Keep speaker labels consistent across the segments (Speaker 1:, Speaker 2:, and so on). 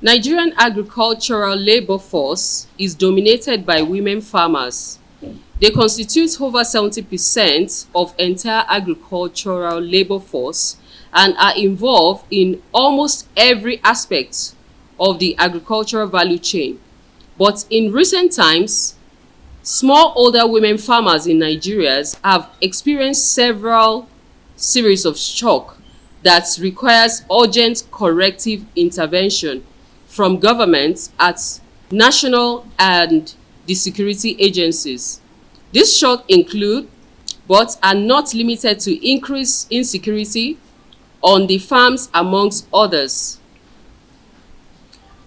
Speaker 1: Nigerian agricultural labor force is dominated by women farmers. They constitute over 70% of entire agricultural labor force and are involved in almost every aspect of the agricultural value chain. But in recent times, smallholder women farmers in Nigeria have experienced several series of shock that requires urgent corrective intervention from government at national and the security agencies. These shocks include, but are not limited to, increased insecurity on the farms amongst others.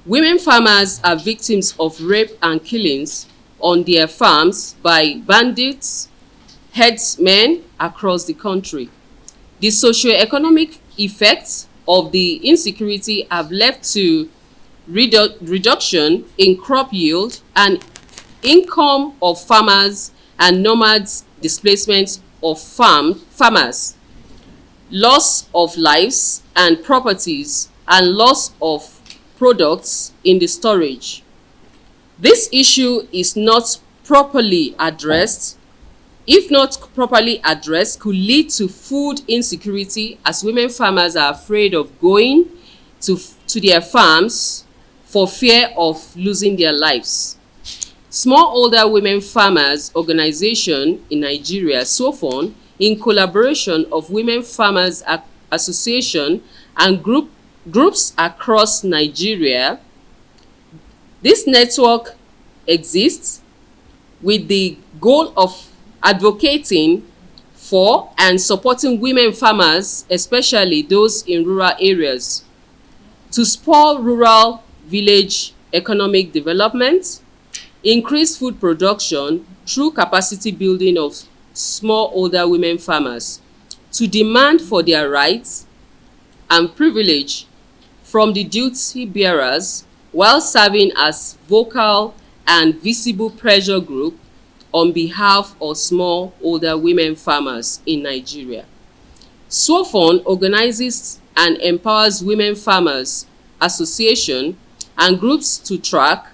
Speaker 1: Women farmers are victims of rape and killings on their farms by bandits, herdsmen across the country. The socio-economic effects of the insecurity have led to reduction in crop yield and income of farmers and nomads, displacement of farmers, loss of lives and properties, and loss of products in the storage. This issue is not properly addressed. If not properly addressed, could lead to food insecurity, as women farmers are afraid of going to their farms for fear of losing their lives. Smallholder Women Farmers Organization in Nigeria, SOFON, in collaboration of Women Farmers Association and groups across Nigeria. This network exists with the goal of advocating for and supporting women farmers, especially those in rural areas, to spur rural village economic development, increase food production through capacity building of smallholder women farmers, to demand for their rights and privilege from the duty bearers while serving as vocal and visible pressure group on behalf of smallholder women farmers in Nigeria. SWOFON organizes and empowers women farmers association and groups to track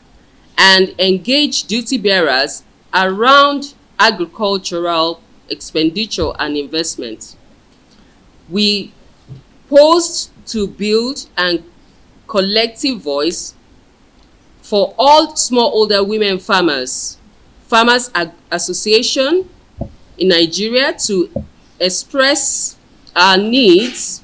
Speaker 1: and engage duty bearers around agricultural expenditure and investment. We pose to build a collective voice for all smallholder women farmers association in Nigeria, to express our needs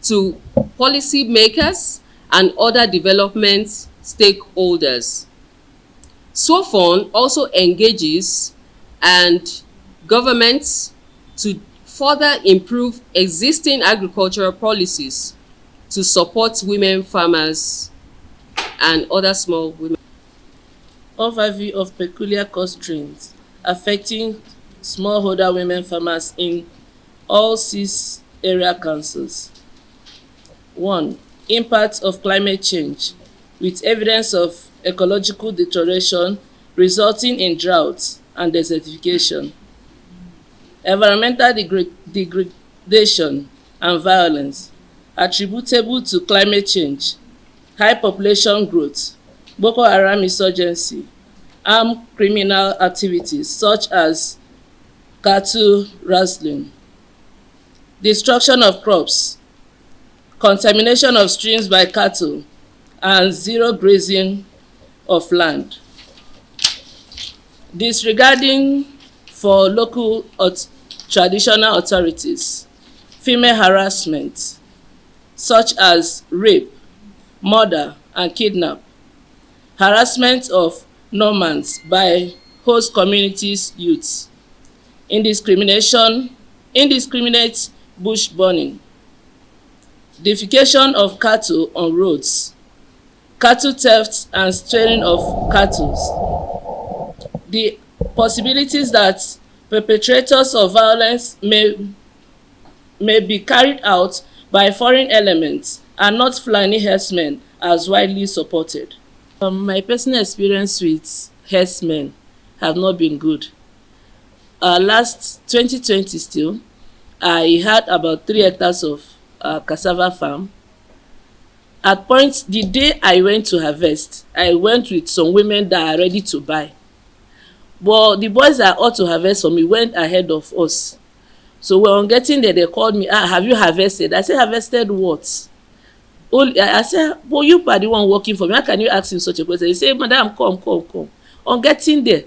Speaker 1: to policy makers and other development stakeholders. SWOFON also engages and governments to further improve existing agricultural policies to support women farmers and other small women.
Speaker 2: Overview of peculiar constraints affecting smallholder women farmers in all 6 area councils. 1. Impact of climate change, with evidence of ecological deterioration resulting in drought and desertification. Environmental degradation and violence attributable to climate change, high population growth, Boko Haram insurgency, armed criminal activities such as cattle rustling, destruction of crops, contamination of streams by cattle, and zero grazing of land. Disregarding for local traditional authorities, female harassment such as rape, murder, and kidnap, harassment of nomads by host communities' youths, indiscriminate bush burning, defecation of cattle on roads, cattle theft and straying of cattle. The possibilities that perpetrators of violence may be carried out by foreign elements and not Fulani herdsmen as widely supported. My personal experience with herdsmen have not been good. Last 2020 still, I had about 3 hectares of cassava farm, At points, the day I went to harvest, I went with some women that are ready to buy, but the boys that ought to harvest for me went ahead of us. So when on getting there, they called me, have you harvested? I said, harvested what? Only I said, but you are the one working for me, how can you ask him such a question? He said, madam, come. On getting there,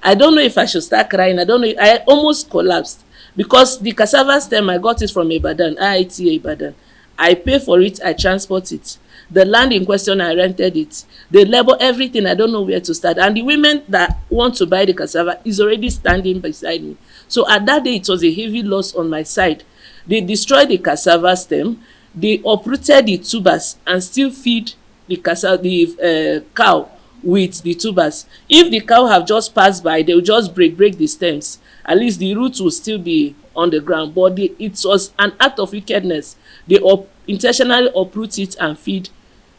Speaker 2: I don't know if I should start crying. I don't know, I almost collapsed, because the cassava stem, I got it from Ibadan, IITA Ibadan. I pay for it, I transport it. The land in question, I rented it. The labor, everything, I don't know where to start. And the women that want to buy the cassava is already standing beside me. So at that day, it was a heavy loss on my side. They destroyed the cassava stem, they uprooted the tubers and still feed the cow with the tubers. If the cow have just passed by, they will just break the stems. At least the roots will still be on the ground. But it was an act of wickedness. They intentionally uproot it and feed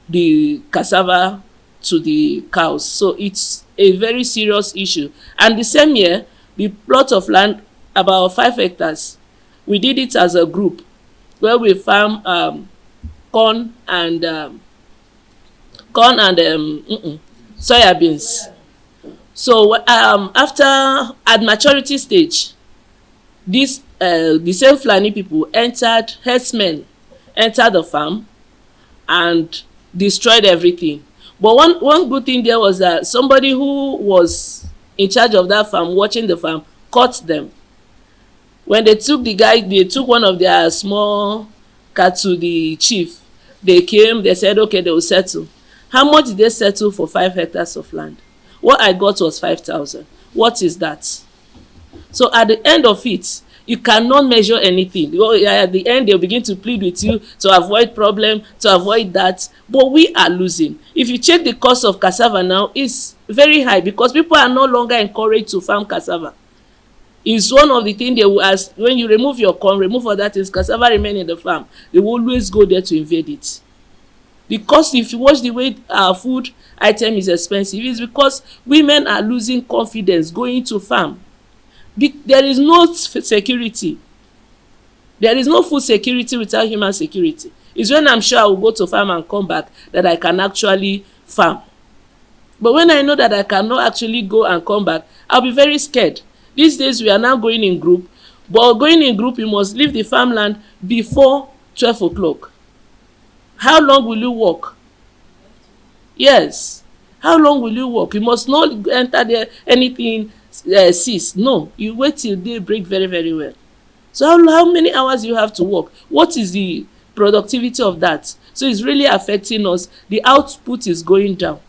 Speaker 2: the cassava to the cows. So it's a very serious issue. And the same year, the plot of land, about 5 hectares, we did it as a group where we farm corn and soya beans. So after, at maturity stage, this the same Fulani people herdsmen entered the farm and destroyed everything. But one good thing there was that somebody who was in charge of that farm, watching the farm, caught them. When they took they took one of their small cattle to the chief. They came, they said, okay, they will settle. How much did they settle for 5 hectares of land? What I got was 5,000. What is that? So at the end of it, you cannot measure anything. At the end, they'll begin to plead with you to avoid problem, to avoid that. But we are losing. If you check the cost of cassava now, it's very high, because people are no longer encouraged to farm cassava. It's one of the things they will ask. When you remove your corn, remove other things, cassava remain in the farm, they will always go there to invade it. Because if you watch the way our food item is expensive, it's because women are losing confidence going to farm. There is no security. There is no food security without human security. It's when I'm sure I will go to farm and come back that I can actually farm. But when I know that I cannot actually go and come back, I'll be very scared. These days we are now going in group, but going in group, you must leave the farmland before 12 o'clock. How long will you walk? Yes. How long will you walk? You must not enter there anything cease. No, you wait till day break very, very well. So how many hours you have to work? What is the productivity of that? So it's really affecting us. The output is going down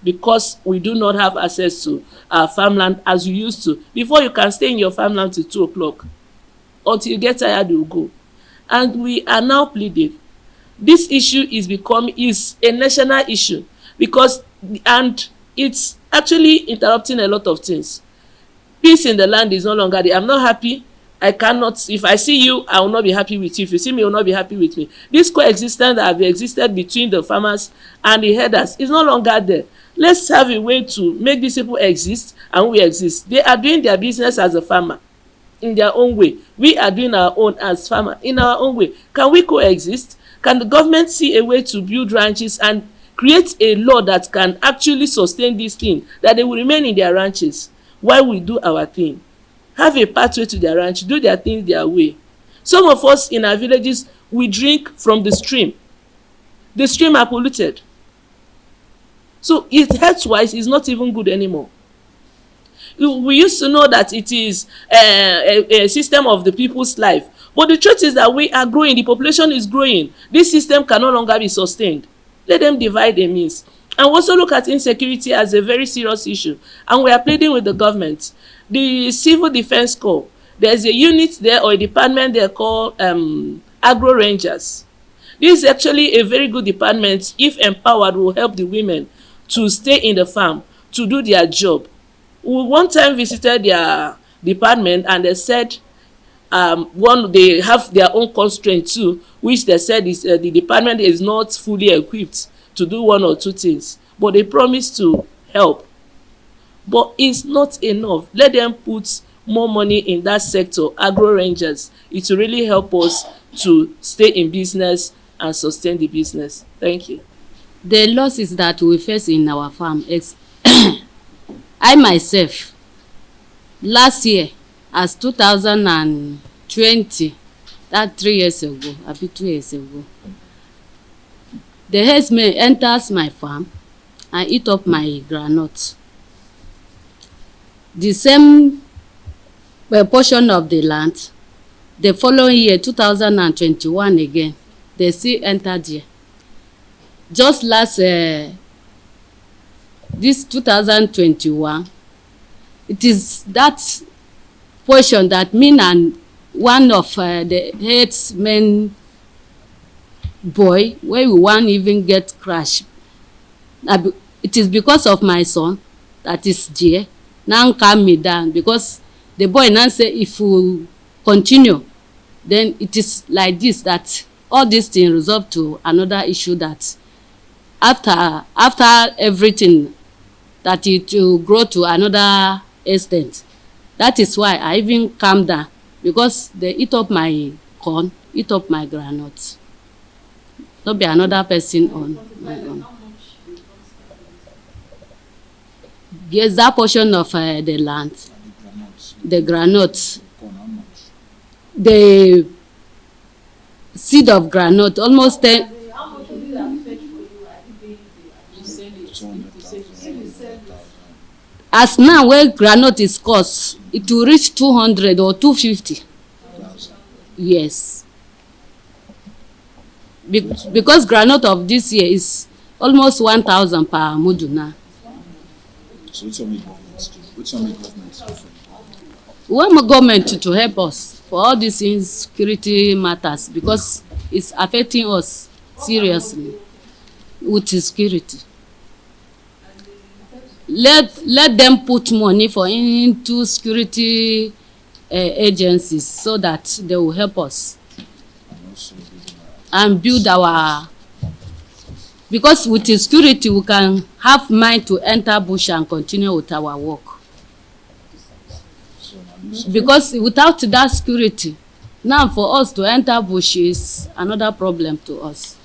Speaker 2: because we do not have access to our farmland as you used to. Before, you can stay in your farmland till 2 o'clock. Until you get tired, you go. And we are now pleading. This issue is a national issue, and it's actually interrupting a lot of things. Peace in the land is no longer there. I'm not happy. I cannot, if I see you, I will not be happy with you. If you see me, you will not be happy with me. This coexistence that have existed between the farmers and the herders is no longer there. Let's have a way to make these people exist and we exist. They are doing their business as a farmer in their own way. We are doing our own as farmer in our own way. Can we coexist? Can the government see a way to build ranches and create a law that can actually sustain this thing, that they will remain in their ranches while we do our thing? Have a pathway to their ranch, do their things their way. Some of us in our villages, we drink from the stream. The stream are polluted. So health-wise, it's not even good anymore. We used to know that it is a system of the people's life. But the truth is that we are growing, the population is growing. This system can no longer be sustained. Let them divide the means. And we also look at insecurity as a very serious issue. And we are pleading with the government. The Civil Defense Corps, there's a unit there or a department there called Agro Rangers. This is actually a very good department. If empowered, will help the women to stay in the farm, to do their job. We one time visited their department and they said they have their own constraint too, which they said is the department is not fully equipped to do one or two things, but they promise to help. But it's not enough. Let them put more money in that sector, agro rangers. It will really help us to stay in business and sustain the business. Thank you.
Speaker 3: The losses that we face in our farm is I myself last year as 2020, that 3 years ago, abi 2 years ago, the herdsmen enters my farm and eat up my groundnut. The same portion of the land, the following year 2021 again, they still enter there. Just last this 2021, it is that portion that me and one of the herdsmen boy wey we wan even get crash. It is because of my son that is there now calm me down, because the boy now say if we continue then it is like this, that all this thing resolve to another issue, that after everything that it will grow to another extent. That is why I even calm down, because they eat up my corn, eat up my groundnut. No be another person on my own. Yes, that portion of the land, the groundnut, the seed of groundnut, almost 10. As now where groundnut is cost, it will reach 200 or 250. Yes. Because groundnut of this year is almost 1,000 per mudu now.
Speaker 4: So what's your main government to? What's your main government to?
Speaker 3: We want government to help us for all these insecurity matters, because it's affecting us seriously with insecurity. Let them put money into security agencies so that they will help us and build our, because with security we can have mind to enter bush and continue with our work. Because without that security, now for us to enter bush is another problem to us.